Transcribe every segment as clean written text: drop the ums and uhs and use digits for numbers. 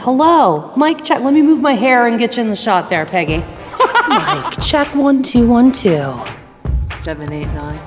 Hello, mic check. Let me move my hair and get you in the shot there, Peggy. Mic check, 1 2 1 2. 7 8 9.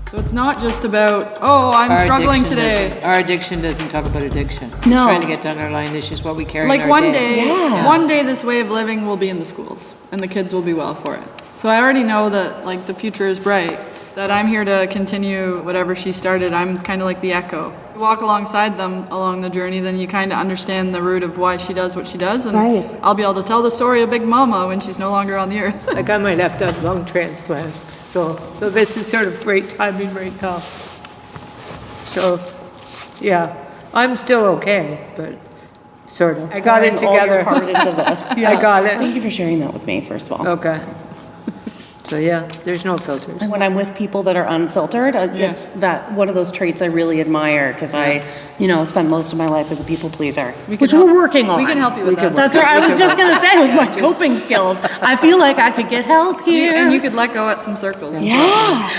So it's not just about, I'm struggling today. Our addiction doesn't talk about addiction. No. It's trying to get to underlying issues, what we carry Like in our day. one day this way of living will be in the schools and the kids will be well for it. So I already know that like the future is bright, that I'm here to continue whatever she started. I'm kind of like the echo. You walk alongside them along the journey, then you kind of understand the root of why she does what she does. And Right. I'll be able to tell the story of Big Mama when she's no longer on the earth. Like I might have to have lung transplant. So this is sort of great timing right now. So, yeah, I'm still okay, but sort of. I got it Pouring all your together. heart into this. I got it. Thank you for sharing that with me, first of all. Okay. So yeah, there's no filters. And when I'm with people that are unfiltered, it's that one of those traits I really admire because I spent most of my life as a people pleaser, which we're working on. We can help you with that. That's what I was just gonna say with my coping skills. I feel like I could get help here. And you could let go at some circles. Yeah.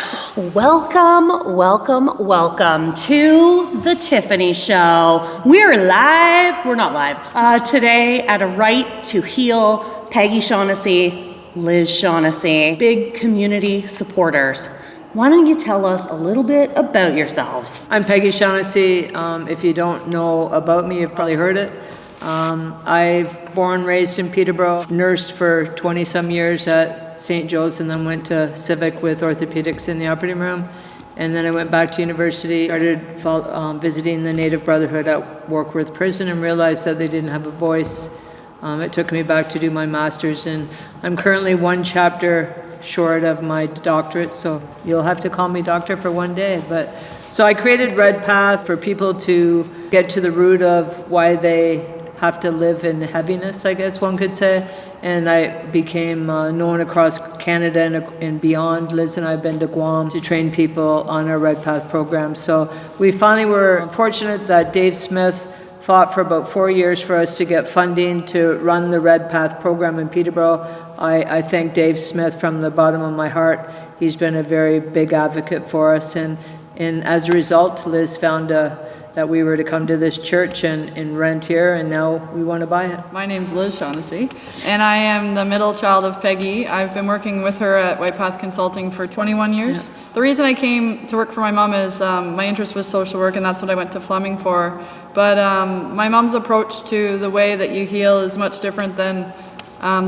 Welcome, welcome, welcome to the Tiffany Show. We're live. We're not live. Today at A Right to Heal, Peggy Shaughnessy, Liz Shaughnessy, big community supporters. Why don't you tell us a little bit about yourselves? I'm Peggy Shaughnessy. If you don't know about me, you've probably heard it. I've born, raised in Peterborough, nursed for 20-some years at St. Joe's, and then went to Civic with orthopedics in the operating room. And then I went back to university, started visiting the Native Brotherhood at Warkworth Prison, and realized that they didn't have a voice. It took me back to do my master's, and I'm currently one chapter short of my doctorate, so you'll have to call me doctor for one day. So I created Red Path for people to get to the root of why they have to live in heaviness, I guess one could say. And I became known across Canada and beyond. Liz and I have been to Guam to train people on our Red Path program. So we finally were fortunate that Dave Smith fought for about 4 years for us to get funding to run the Red Path program in Peterborough. I thank Dave Smith from the bottom of my heart. He's been a very big advocate for us. And as a result, Liz found that we were to come to this church and rent here, and now we want to buy it. My name's Liz Shaughnessy, and I am the middle child of Peggy. I've been working with her at White Path Consulting for 21 years. Yeah. The reason I came to work for my mom is my interest was social work, and that's what I went to Fleming for. But my mom's approach to the way that you heal is much different than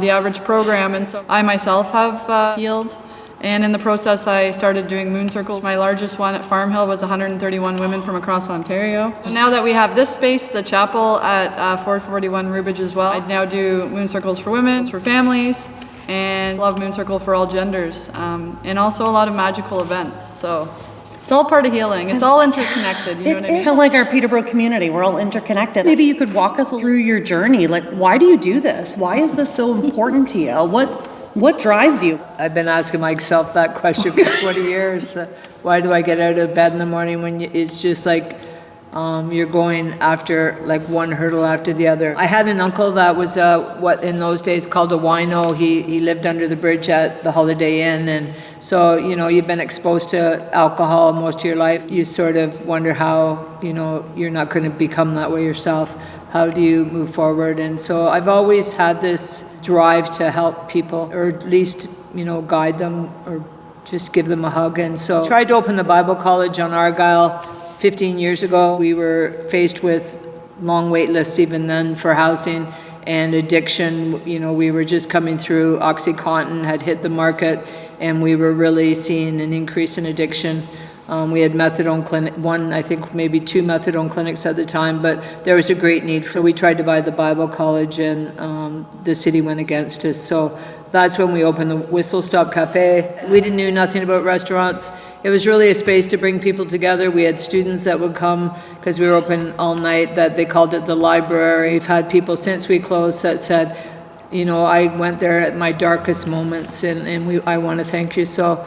the average program, and so I myself have healed. And in the process, I started doing moon circles. My largest one at Farm Hill was 131 women from across Ontario. And now that we have this space, the chapel at 441 Rubridge as well, I now do moon circles for women, for families, and love moon circle for all genders, and also a lot of magical events. So it's all part of healing. It's all interconnected, you know what I mean? It's like our Peterborough community. We're all interconnected. Maybe you could walk us through your journey. Like, why do you do this? Why is this so important to you? What drives you? I've been asking myself that question for 20 years. Why do I get out of bed in the morning when it's just like you're going after like one hurdle after the other? I had an uncle that was what in those days called a wino. He lived under the bridge at the Holiday Inn, and so you've been exposed to alcohol most of your life. You sort of wonder how you're not going to become that way yourself. How do you move forward? And so I've always had this drive to help people, or at least, guide them or just give them a hug. And so I tried to open the Bible College on Argyle 15 years ago. We were faced with long wait lists even then for housing and addiction. We were just coming through, OxyContin had hit the market, and we were really seeing an increase in addiction. We had methadone clinic, I think maybe 2 methadone clinics at the time, but there was a great need. So we tried to buy the Bible College, and the city went against us. So that's when we opened the Whistle Stop Cafe. We didn't know nothing about restaurants. It was really a space to bring people together. We had students that would come because we were open all night, that they called it the library. We've had people since we closed that said, you know, I went there at my darkest moments, and I want to thank you. So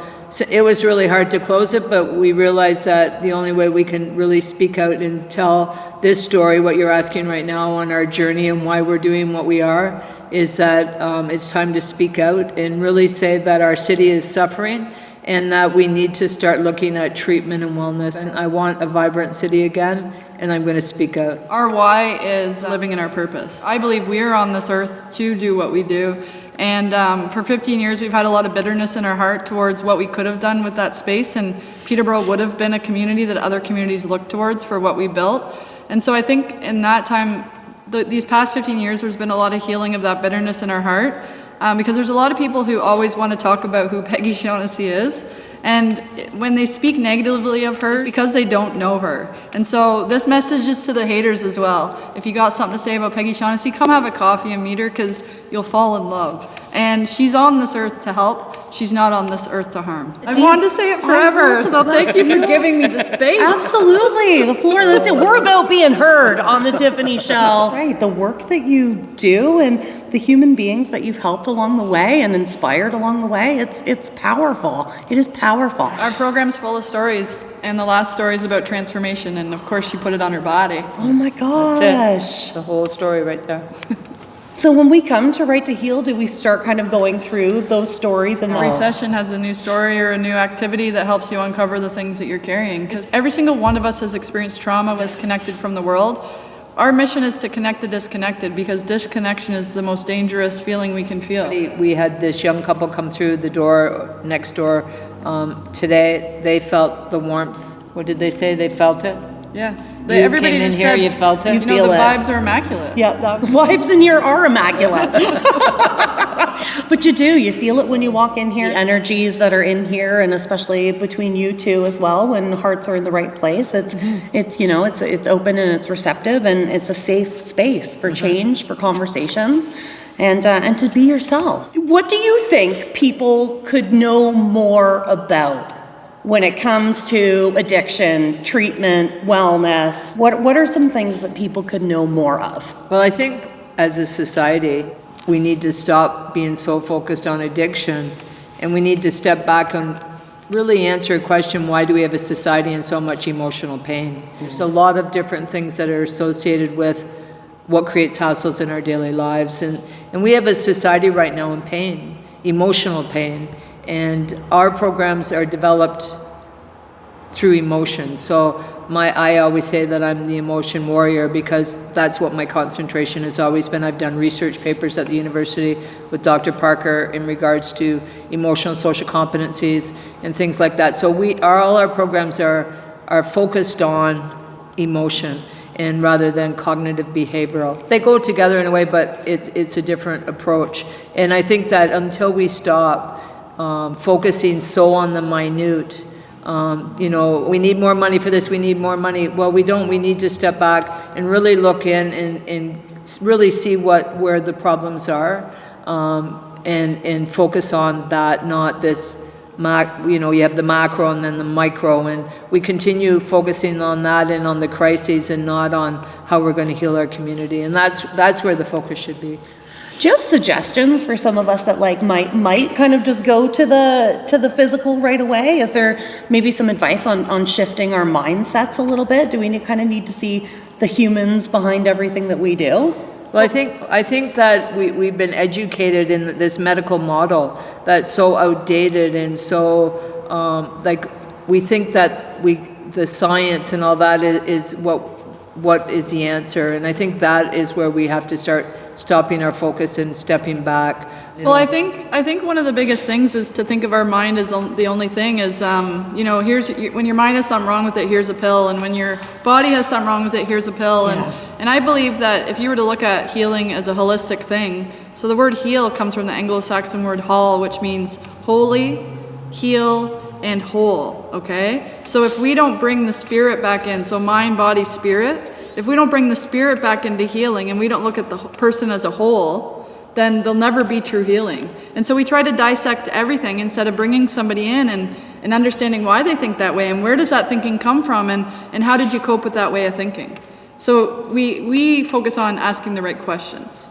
it was really hard to close it, but we realized that the only way we can really speak out and tell this story, what you're asking right now on our journey and why we're doing what we are, is that it's time to speak out and really say that our city is suffering and that we need to start looking at treatment and wellness. And I want a vibrant city again, and I'm going to speak out. Our why is living in our purpose. I believe we are on this earth to do what we do. And for 15 years, we've had a lot of bitterness in our heart towards what we could have done with that space. And Peterborough would have been a community that other communities look towards for what we built. And so I think in that time, these past 15 years, there's been a lot of healing of that bitterness in our heart. Because there's a lot of people who always want to talk about who Peggy Shaughnessy is. And when they speak negatively of her, it's because they don't know her. And so this message is to the haters as well. If you got something to say about Peggy Shaughnessy, come have a coffee and meet her, because you'll fall in love. And she's on this earth to help. She's not on this earth to harm. I've wanted to say it forever, so thank you for giving me the space. Absolutely. The floor, listen, we're about being heard on the Tiffany Show. Right, the work that you do and the human beings that you've helped along the way and inspired along the way, it's powerful. It is powerful. Our program's full of stories, and the last story is about transformation, and of course she put it on her body. Oh my gosh. That's it. The whole story right there. So when we come to Right to Heal, do we start kind of going through those stories? And every session has a new story or a new activity that helps you uncover the things that you're carrying. Because every single one of us has experienced trauma, disconnected from the world. Our mission is to connect the disconnected, because disconnection is the most dangerous feeling we can feel. We had this young couple come through the door, next door, today. They felt the warmth. What did they say? They felt it? Yeah. Everybody came in here, you felt it? You know, the vibes are immaculate. Yeah, the vibes in here are immaculate. But you do, you feel it when you walk in here. The energies that are in here, and especially between you two as well, when hearts are in the right place, it's you know, it's open and it's receptive, and it's a safe space for change, for conversations, and to be yourselves. What do you think people could know more about when it comes to addiction, treatment, wellness? What are some things that people could know more of? Well, I think as a society, we need to stop being so focused on addiction, and we need to step back and really answer a question: why do we have a society in so much emotional pain? There's a lot of different things that are associated with what creates hassles in our daily lives, and we have a society right now in pain, emotional pain. And our programs are developed through emotion. So I always say that I'm the emotion warrior, because that's what my concentration has always been. I've done research papers at the university with Dr. Parker in regards to emotional social competencies and things like that. So all our programs are focused on emotion, and rather than cognitive behavioral. They go together in a way, but it's a different approach. And I think that until we stop focusing so on the minute, you know, we need more money for this, we need more money. Well, we don't. We need to step back and really look in and really see where the problems are, and focus on that, not this, you know, you have the macro and then the micro, and we continue focusing on that and on the crises and not on how we're going to heal our community. And that's where the focus should be. Do you have suggestions for some of us that like might kind of just go to the physical right away? Is there maybe some advice on shifting our mindsets a little bit? Do we kind of need to see the humans behind everything that we do? Well, I think that we've been educated in this medical model that's so outdated, and so like we think that the science and all that is what is the answer, and I think that is where we have to start stopping our focus and stepping back. Well, I think one of the biggest things is to think of our mind as the only thing is, you know, when your mind has something wrong with it, here's a pill, and when your body has something wrong with it, here's a pill. And I believe that if you were to look at healing as a holistic thing, so the word heal comes from the Anglo-Saxon word hal, which means holy, heal, and whole, okay? So if we don't bring the spirit back in, so mind, body, spirit, if we don't bring the spirit back into healing and we don't look at the person as a whole, then there'll never be true healing. And so we try to dissect everything instead of bringing somebody in and understanding why they think that way and where does that thinking come from and how did you cope with that way of thinking. So we focus on asking the right questions.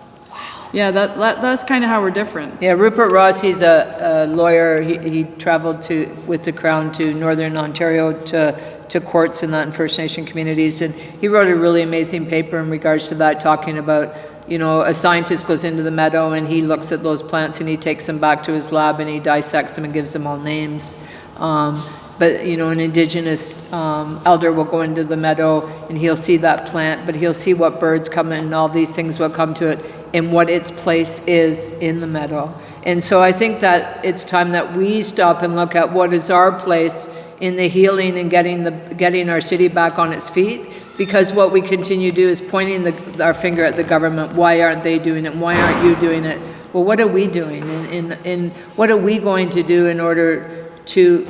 Yeah, that's kind of how we're different. Yeah, Rupert Ross, he's a lawyer. He traveled with the Crown to Northern Ontario to courts and that in First Nation communities, and he wrote a really amazing paper in regards to that, talking about, a scientist goes into the meadow and he looks at those plants and he takes them back to his lab and he dissects them and gives them all names. But an Indigenous elder will go into the meadow and he'll see that plant, but he'll see what birds come in and all these things will come to it and what its place is in the meadow. And so I think that it's time that we stop and look at what is our place in the healing and getting our city back on its feet. Because what we continue to do is pointing our finger at the government. Why aren't they doing it? Why aren't you doing it? Well, what are we doing? And what are we going to do in order to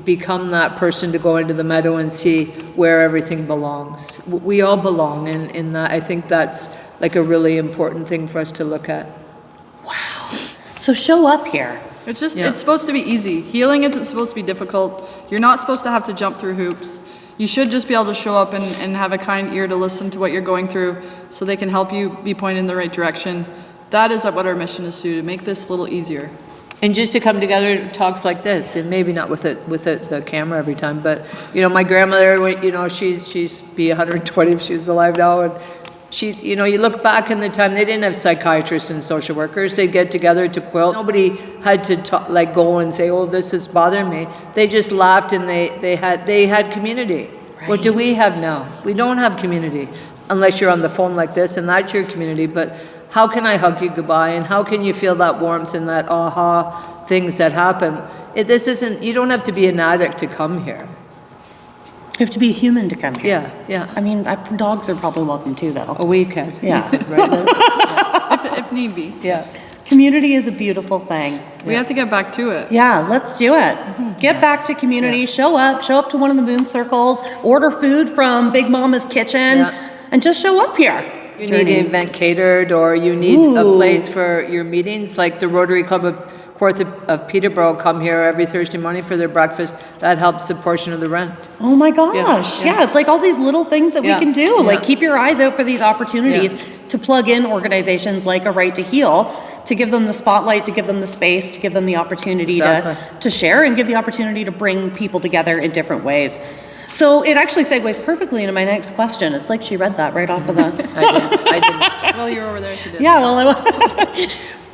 become that person to go into the meadow and see where everything belongs? We all belong, and in that, I think that's like a really important thing for us to look at. Wow. So show up here. It's supposed to be easy. Healing isn't supposed to be difficult. You're not supposed to have to jump through hoops. You should just be able to show up and have a kind ear to listen to what you're going through so they can help you be pointed in the right direction. That is what our mission is to make this a little easier. And just to come together, talks like this, and maybe not with the camera every time, but my grandmother, she's be 120 if she was alive now, and she, you look back in the time, they didn't have psychiatrists and social workers. They'd get together to quilt. Nobody had to go and say, oh, this is bothering me. They just laughed and they had community. Right. What do we have now? We don't have community unless you're on the phone like this, and that's your community. But how can I hug you goodbye? And how can you feel that warmth and that aha things that happen? You don't have to be an addict to come here. You have to be a human to come here. Yeah. I mean, dogs are probably welcome too, though. Oh, we could. Yeah. We could, right, Liz? If need be. Yeah. Community is a beautiful thing. We have to get back to it. Yeah, let's do it. Get back to community. Show up to one of the moon circles, order food from Big Mama's kitchen, and just show up here. You need an event catered, or you need a place for your meetings, like the Rotary Club of Peterborough come here every Thursday morning for their breakfast. That helps a portion of the rent. Oh my gosh. Yeah, it's like all these little things that we can do. Yeah. Like keep your eyes out for these opportunities to plug in organizations like A Right to Heal, to give them the spotlight, to give them the space, to give them the opportunity to share and give the opportunity to bring people together in different ways. So it actually segues perfectly into my next question. It's like she read that right off of the... I did. Well, you're over there, she did. Yeah, well,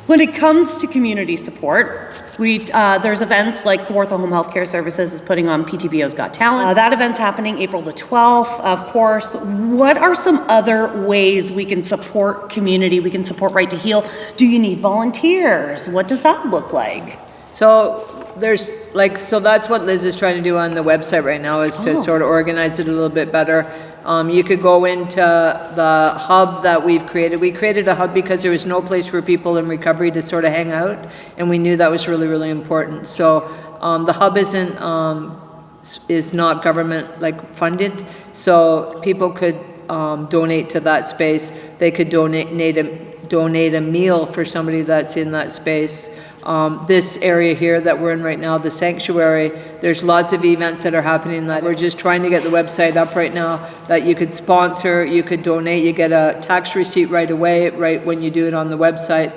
when it comes to community support, there's events like Kawartha Home Healthcare Services is putting on PTBO's Got Talent. That event's happening April the 12th, of course. What are some other ways we can support community, we can support Right to Heal? Do you need volunteers? What does that look like? So that's what Liz is trying to do on the website right now, is to sort of organize it a little bit better. You could go into the hub that we've created. We created a hub because there was no place for people in recovery to sort of hang out, and we knew that was really, really important. So the hub is not government funded, so people could donate to that space. They could donate a meal for somebody that's in that space. This area here that we're in right now, the sanctuary, there's lots of events that are happening that we're just trying to get the website up right now, that you could sponsor, you could donate, you get a tax receipt right away, right when you do it on the website,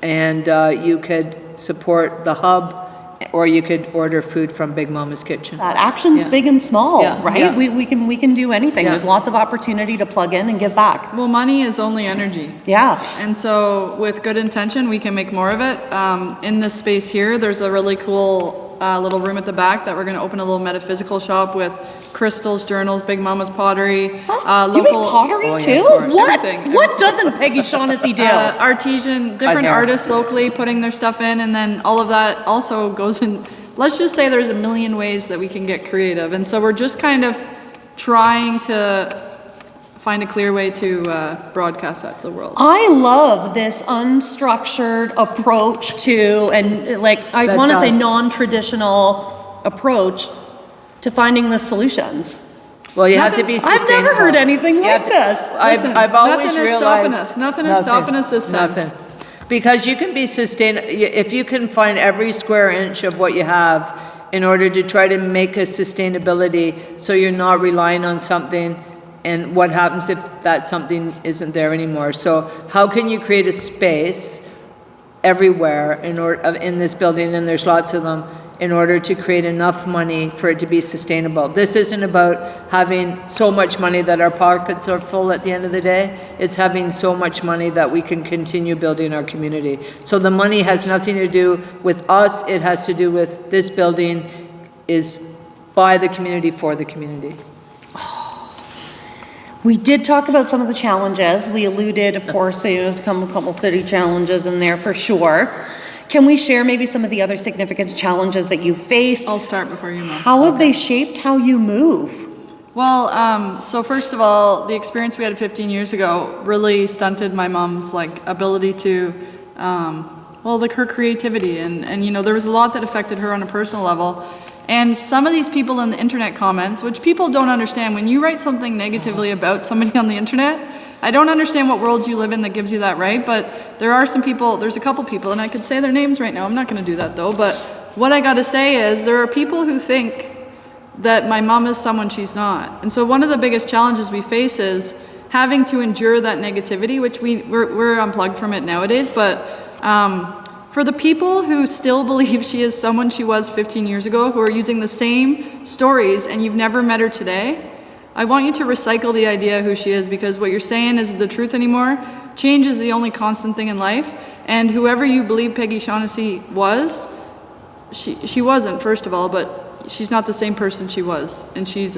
and you could support the hub, or you could order food from Big Mama's kitchen. That action's big and small, right? Yeah. We can do anything. There's lots of opportunity to plug in and give back. Well, money is only energy. Yeah. And so with good intention, we can make more of it. In this space here, there's a really cool little room at the back that we're going to open a little metaphysical shop with crystals, journals, Big Mama's pottery. You make pottery too? What? Everything. What doesn't Peggy Shaughnessy do? Artesian, different artists locally putting their stuff in, and then all of that also goes in. Let's just say there's a million ways that we can get creative, and so we're just kind of trying to find a clear way to broadcast that to the world. I love this unstructured approach to, and I want to say non-traditional approach to finding the solutions. Well, you have to be sustainable. I've never heard anything like this. I've always realized nothing is stopping us this time. Because you can be if you can find every square inch of what you have in order to try to make a sustainability so you're not relying on something, and what happens if that something isn't there anymore. So how can you create a space everywhere in this building, and there's lots of them, in order to create enough money for it to be sustainable. This isn't about having so much money that our pockets are full at the end of the day. It's having so much money that we can continue building our community. So the money has nothing to do with us. It has to do with this building is by the community, for the community. We did talk about some of the challenges. We alluded, of course, there's a couple city challenges in there for sure. Can we share maybe some of the other significant challenges that you faced? I'll start before you move. How have they shaped how you move? Well, so first of all, the experience we had 15 years ago really stunted my mom's ability to, her creativity, and you know, there was a lot that affected her on a personal level. And some of these people in the internet comments, which people don't understand, when you write something negatively about somebody on the internet, I don't understand what world you live in that gives you that right, but there are some people, there's a couple people, and I could say their names right now, I'm not gonna do that though, but what I gotta say is there are people who think that my mom is someone she's not. And so one of the biggest challenges we face is having to endure that negativity, which we're unplugged from it nowadays, but for the people who still believe she is someone she was 15 years ago, who are using the same stories and you've never met her today, I want you to recycle the idea of who she is, because what you're saying isn't the truth anymore. Change is the only constant thing in life, and whoever you believe Peggy Shaughnessy was, she wasn't, first of all, but she's not the same person she was, and she's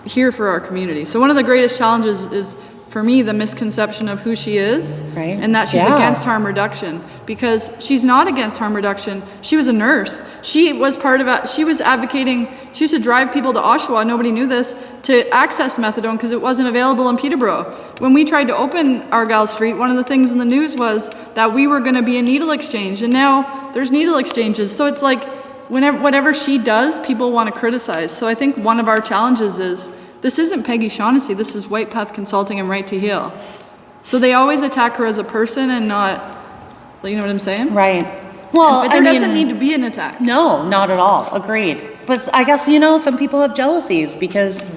here for our community. So one of the greatest challenges is, for me, the misconception of who she is, right, and that she's against harm reduction, because she's not against harm reduction. She was a nurse. She was part of it. She was advocating, she used to drive people to Oshawa, nobody knew this, to access methadone because it wasn't available in Peterborough. When we tried to open Argyle Street, one of the things in the news was that we were going to be a needle exchange, and now there's needle exchanges. So it's like, whatever she does, people want to criticize. So I think one of our challenges is, this isn't Peggy Shaughnessy, this is White Path Consulting and Right to Heal. So they always attack her as a person and not, you know what I'm saying? Right. Well, but there doesn't need to be an attack. No, not at all. Agreed. But I guess, you know, some people have jealousies because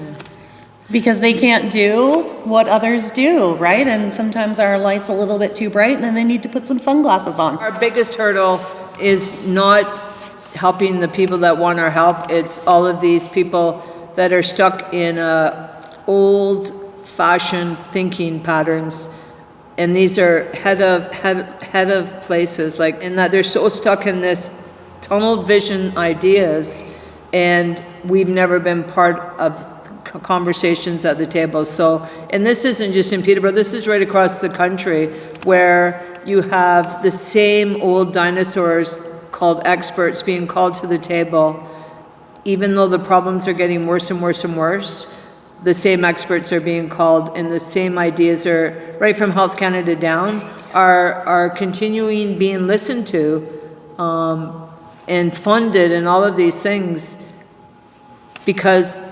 they can't do what others do, right? And sometimes our light's a little bit too bright and then they need to put some sunglasses on. Our biggest hurdle is not helping the people that want our help. It's all of these people that are stuck in old-fashioned thinking patterns, and these are head of places, like in that they're so stuck in this tunnel vision ideas, and we've never been part of conversations at the table. So, and this isn't just in Peterborough, this is right across the country, where you have the same old dinosaurs called experts being called to the table. Even though the problems are getting worse and worse and worse, the same experts are being called, and the same ideas are, right from Health Canada down, are continuing being listened to and funded and all of these things because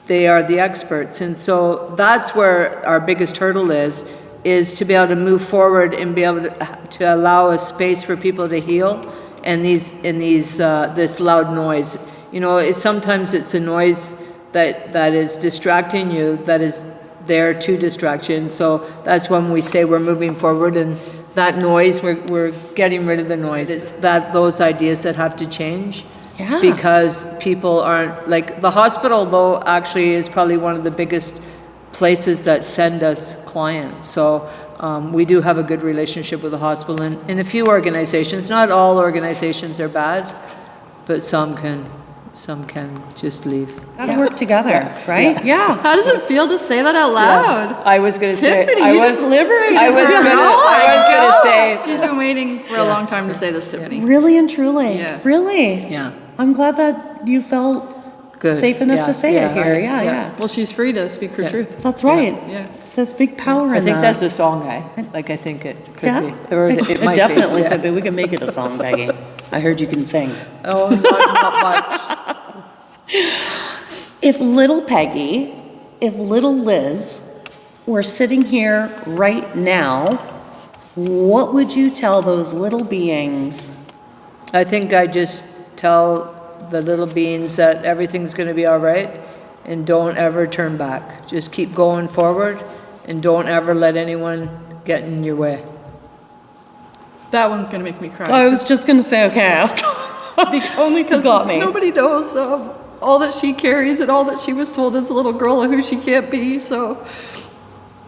they are the experts. And so that's where our biggest hurdle is to be able to move forward and be able to allow a space for people to heal and this loud noise. You know, sometimes it's a noise that is distracting you, that is there to distract you. And so that's when we say we're moving forward, and that noise, we're getting rid of the noise. It's those ideas that have to change. Yeah. Because people aren't, like the hospital though actually is probably one of the biggest places that send us clients. So we do have a good relationship with the hospital and a few organizations. Not all organizations are bad, but some can just leave. Gotta work together, right? Yeah. How does it feel to say that out loud? Yeah. I was going to say. Tiffany, you just liberated I was her. going to say. She's been waiting for a long time to say this, Tiffany. Really and truly. Yeah. Really. Yeah. I'm glad that you felt Good. safe enough to say it here. Yeah. Well, she's free to speak her truth. That's right. Yeah. There's big power in that. I think that's a song, I think it could be. Or It might definitely be. could be. We can make it a song, Peggy. I heard you can sing. Oh, not much. If little Peggy, if little Liz were sitting here right now, what would you tell those little beings? I think I just tell the little beings that everything's going to be all right, and don't ever turn back. Just keep going forward, and don't ever let anyone get in your way. That one's gonna make me cry. I was just gonna say, okay. Only because Got me. nobody knows all that she carries and all that she was told as a little girl and who she can't be. So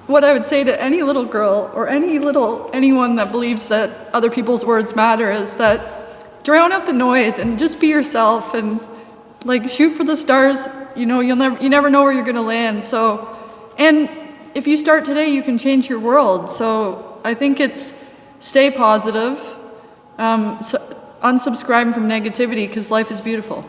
what I would say to any little girl or anyone that believes that other people's words matter is that drown out the noise and just be yourself and like shoot for the stars. You know, you never know where you're gonna land. So, and if you start today, you can change your world. So I think it's stay positive, unsubscribe from negativity because life is beautiful.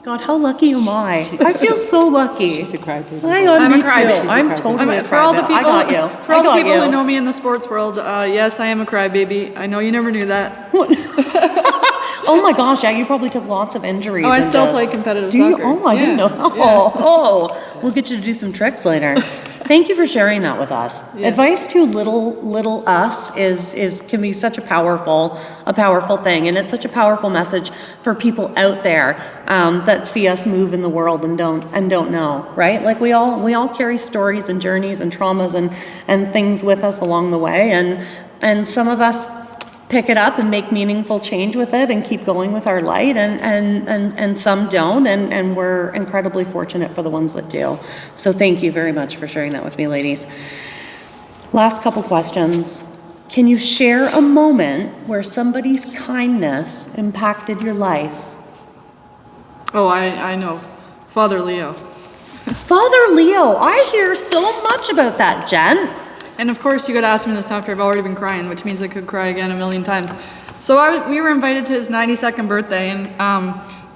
God, how lucky am I? I feel so lucky. She's a crybaby. I'm a crybaby. I'm totally a For all the crybaby. people, I got you. For all the I got people you. who know me in the sports world, yes, I am a crybaby. I know you never knew that. Oh my gosh, yeah, you probably took lots of injuries. Oh, I and still just- play competitive Do you? soccer. Oh, I didn't know. Oh, we'll get you to do some tricks later. Thank you for sharing that with us. Yes. Advice to little us can be such a powerful thing, and it's such a powerful message for people out there that see us move in the world and don't know, right? Like we all carry stories and journeys and traumas and things with us along the way, and some of us pick it up and make meaningful change with it and keep going with our light, and some don't, and we're incredibly fortunate for the ones that do. So thank you very much for sharing that with me, ladies. Last couple questions. Can you share a moment where somebody's kindness impacted your life? Oh, I know. Father Leo. Father Leo, I hear so much about that, Jen. And of course, you got to ask me this after I've already been crying, which means I could cry again a million times. So we were invited to his 92nd birthday, and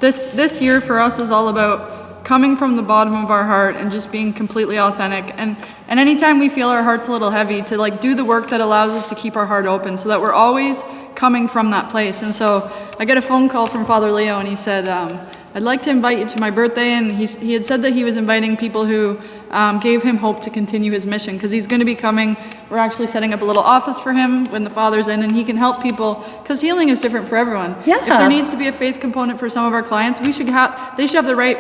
this year for us is all about coming from the bottom of our heart and just being completely authentic. And anytime we feel our heart's a little heavy, to like do the work that allows us to keep our heart open, so that we're always coming from that place. And so I get a phone call from Father Leo, and he said, I'd like to invite you to my birthday. And he had said that he was inviting people who gave him hope to continue his mission, because he's going to be coming. We're actually setting up a little office for him when the Father's in, and he can help people, because healing is different for everyone. Yeah. If there needs to be a faith component for some of our clients, they should have the right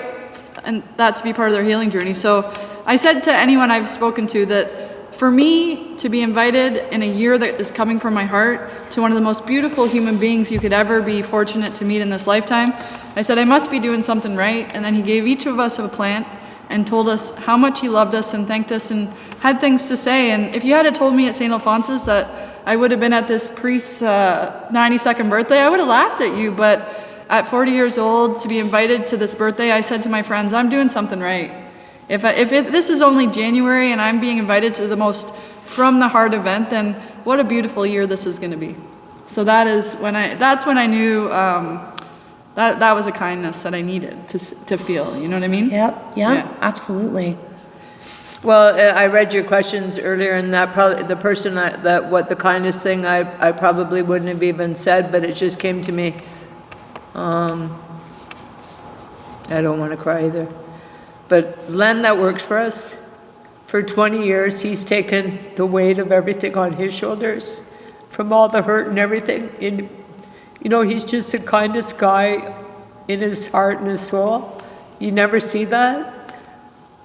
and that to be part of their healing journey. So I said to anyone I've spoken to that for me to be invited in a year that is coming from my heart to one of the most beautiful human beings you could ever be fortunate to meet in this lifetime, I said I must be doing something right. And then he gave each of us a plant and told us how much he loved us and thanked us and had things to say. And if you had told me at St. Alphonsus that I would have been at this priest's 92nd birthday, I would have laughed at you. But at 40 years old, to be invited to this birthday, I said to my friends, I'm doing something right. If this is only January and I'm being invited to the most from the heart event, then what a beautiful year this is going to be. So that's when I knew that was a kindness that I needed to feel. You know what I mean? Yep. Yeah. Absolutely. Well, I read your questions earlier, and that probably the person what the kindest thing I probably wouldn't have even said, but it just came to me. I don't want to cry either. But Len, that works for us. For 20 years, he's taken the weight of everything on his shoulders, from all the hurt and everything. And, you know, he's just the kindest guy in his heart and his soul. You never see that.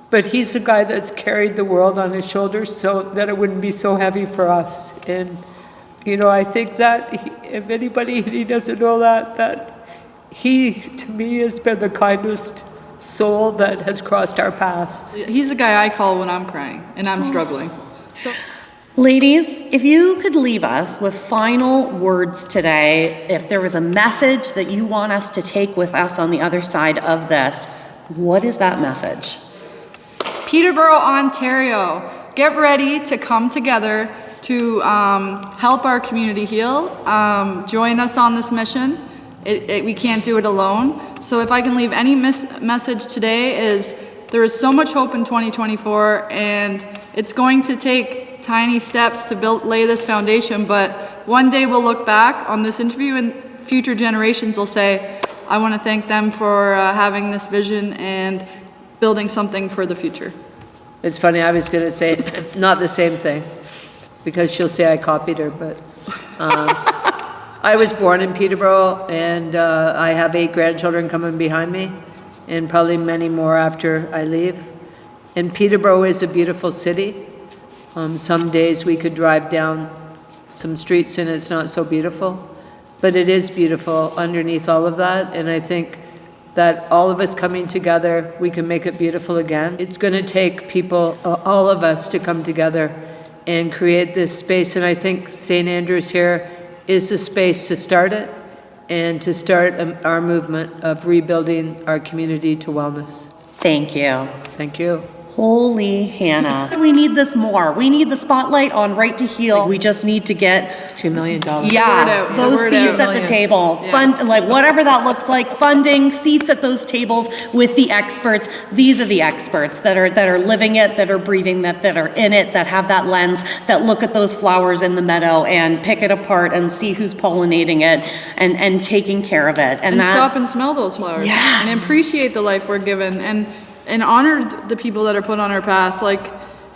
But he's the guy that's carried the world on his shoulders so that it wouldn't be so heavy for us. And, you know, I think that if anybody he doesn't know that he, to me, has been the kindest soul that has crossed our paths. He's the guy I call when I'm crying and I'm struggling. So, Ladies, if you could leave us with final words today, if there was a message that you want us to take with us on the other side of this, what is that message? Peterborough, Ontario, get ready to come together to help our community heal. Join us on this mission. We can't do it alone. So if I can leave any message today is there is so much hope in 2024, and it's going to take tiny steps to lay this foundation, but one day we'll look back on this interview and future generations will say, I want to thank them for having this vision and building something for the future. It's funny, I was going to say not the same thing. because she'll say I copied her, but I was born in Peterborough, and I have 8 grandchildren coming behind me, and probably many more after I leave. And Peterborough is a beautiful city. Some days we could drive down some streets and it's not so beautiful, but it is beautiful underneath all of that, and I think that all of us coming together, we can make it beautiful again. It's going to take people, all of us, to come together and create this space, and I think St. Andrews here is the space to start it and to start our movement of rebuilding our community to wellness. Thank you. Thank you. Holy Hannah. We need this more. We need the spotlight on Right to Heal. We just need to get $2 million. Yeah, those seats at the table, fund, like whatever that looks like, funding, seats at those tables with the experts. These are the experts that are living it, that are breathing, that are in it, that have that lens, that look at those flowers in the meadow and pick it apart and see who's pollinating it and taking care of it. And stop and smell those flowers. Yes. And appreciate the life we're given and honor the people that are put on our path. Like,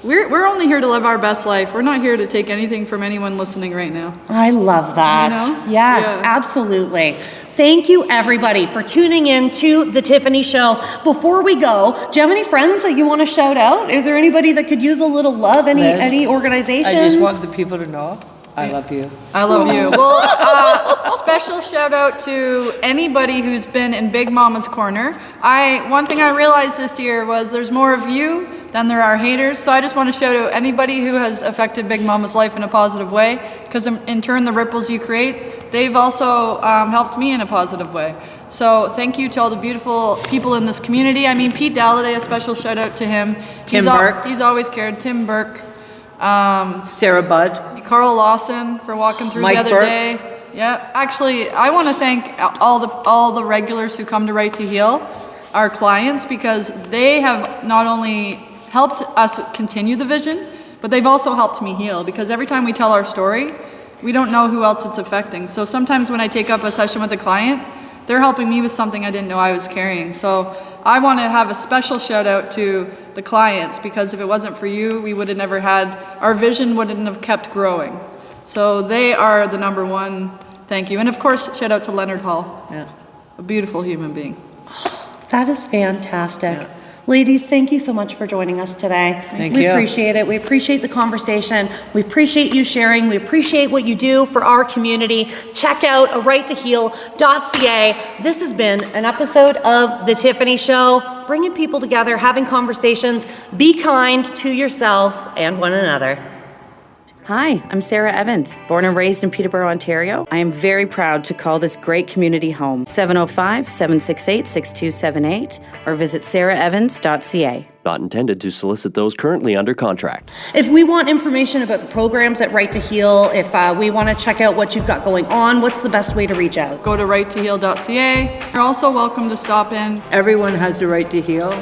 we're only here to live our best life. We're not here to take anything from anyone listening right now. I love that. You know? Yes, Yeah. Absolutely. Thank you, everybody, for tuning in to The Tiffany Show. Before we go, do you have any friends that you want to shout out? Is there anybody that could use a little love? Any organizations? I just want the people to know I love you. I love you. Well, special shout out to anybody who's been in Big Mama's corner. One thing I realized this year was there's more of you than there are haters. So I just want to shout out anybody who has affected Big Mama's life in a positive way, because in turn the ripples you create, they've also helped me in a positive way. So thank you to all the beautiful people in this community. I mean, Pete Dalladay, a special shout out to him. Tim Burke. He's always cared. Tim Burke. Sarah Budd. Carl Lawson for walking through Mike the other Burke. day. Yeah, actually, I want to thank all the regulars who come to Right to Heal, our clients, because they have not only helped us continue the vision, but they've also helped me heal, because every time we tell our story, we don't know who else it's affecting. So sometimes when I take up a session with a client, they're helping me with something I didn't know I was carrying. So I want to have a special shout out to the clients, because if it wasn't for you, we would have never had, our vision wouldn't have kept growing. So they are the number one. Thank you. And of course, shout out to Leonard Hall. Yeah. A beautiful human being. That is fantastic. Yeah. Ladies, thank you so much for joining us today. Thank you. We appreciate it. We appreciate the conversation. We appreciate you sharing. We appreciate what you do for our community. Check out rightoheal.ca. This has been an episode of The Tiffany Show, bringing people together, having conversations. Be kind to yourselves and one another. Hi, I'm Sarah Evans, born and raised in Peterborough, Ontario. I am very proud to call this great community home. 705-768-6278 or visit sarahevans.ca. Not intended to solicit those currently under contract. If we want information about the programs at Right to Heal, if we want to check out what you've got going on, what's the best way to reach out? Go to rightoheal.ca. You're also welcome to stop in. Everyone has the right to heal.